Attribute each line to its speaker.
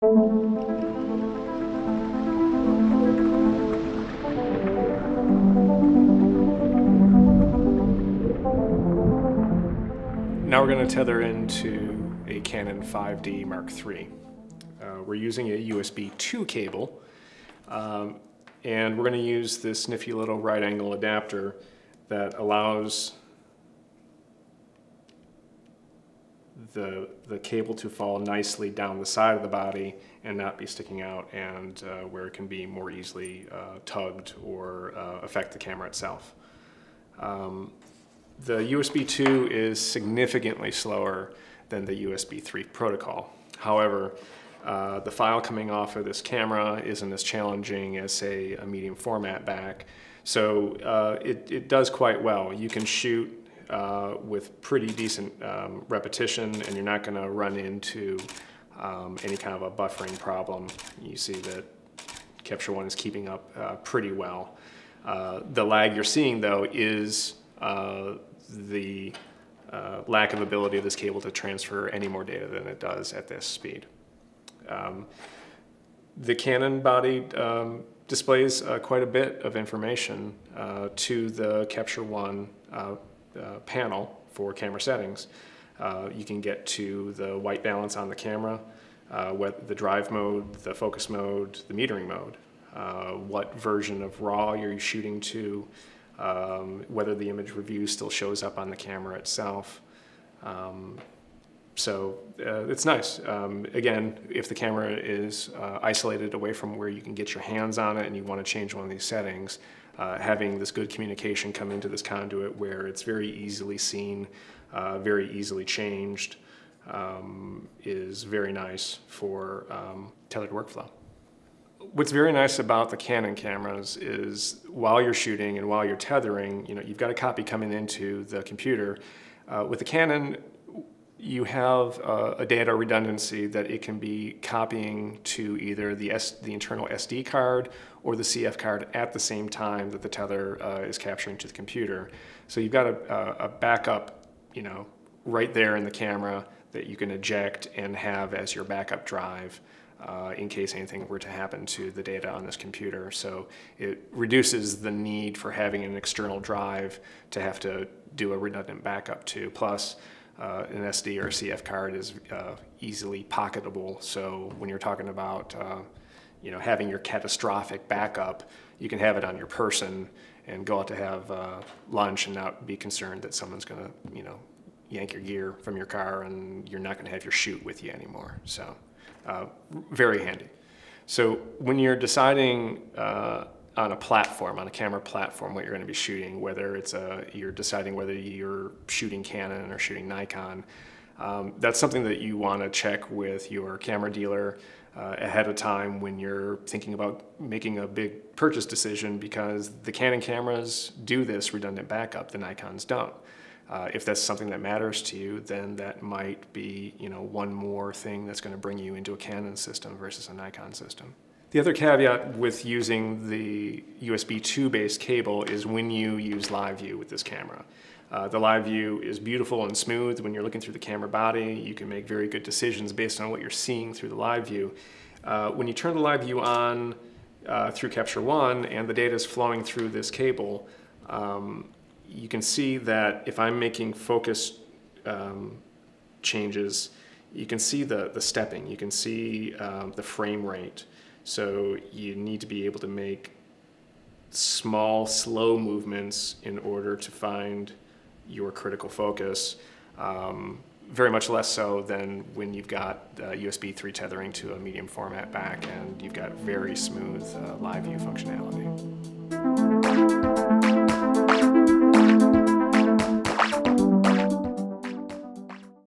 Speaker 1: Now we're going to tether into a Canon 5D Mark III. We're using a USB 2 cable, and we're going to use this nifty little right angle adapter that allows the cable to fall nicely down the side of the body and not be sticking out, and where it can be more easily tugged or affect the camera itself. The USB 2 is significantly slower than the USB 3 protocol. However, the file coming off of this camera isn't as challenging as, say, a medium format back. So it does quite well. You can shoot with pretty decent repetition, and you're not going to run into any kind of a buffering problem. You see that Capture One is keeping up pretty well. The lag you're seeing, though, is the lack of ability of this cable to transfer any more data than it does at this speed. The Canon body displays quite a bit of information to the Capture One panel for camera settings. You can get to the white balance on the camera, the drive mode, the focus mode, the metering mode, what version of RAW you're shooting to, whether the image review still shows up on the camera itself. So it's nice. Again, if the camera is isolated away from where you can get your hands on it and you want to change one of these settings, having this good communication come into this conduit where it's very easily seen, very easily changed, is very nice for tethered workflow. What's very nice about the Canon cameras is while you're shooting and while you're tethering, you've got a copy coming into the computer. With the Canon, you have a data redundancy that it can be copying to either the internal SD card or the CF card at the same time that the tether is capturing to the computer. So you've got a backup, right there in the camera that you can eject and have as your backup drive in case anything were to happen to the data on this computer. So it reduces the need for having an external drive to have to do a redundant backup to. Plus, an SD or a CF card is easily pocketable. So when you're talking about having your catastrophic backup, you can have it on your person and go out to have lunch and not be concerned that someone's going to yank your gear from your car and you're not going to have your shoot with you anymore. So very handy. So when you're deciding on a platform, on a camera platform, what you're going to be shooting, whether it's you're deciding whether you're shooting Canon or shooting Nikon, that's something that you want to check with your camera dealer ahead of time when you're thinking about making a big purchase decision, because the Canon cameras do this redundant backup, the Nikons don't. If that's something that matters to you, then that might be one more thing that's going to bring you into a Canon system versus a Nikon system. The other caveat with using the USB 2 based cable is when you use live view with this camera. The live view is beautiful and smooth. When you're looking through the camera body, you can make very good decisions based on what you're seeing through the live view. When you turn the live view on through Capture One and the data is flowing through this cable, you can see that if I'm making focus changes, you can see the stepping, you can see the frame rate. So you need to be able to make small, slow movements in order to find your critical focus. Very much less so than when you've got USB 3 tethering to a medium format back and you've got very smooth live view functionality.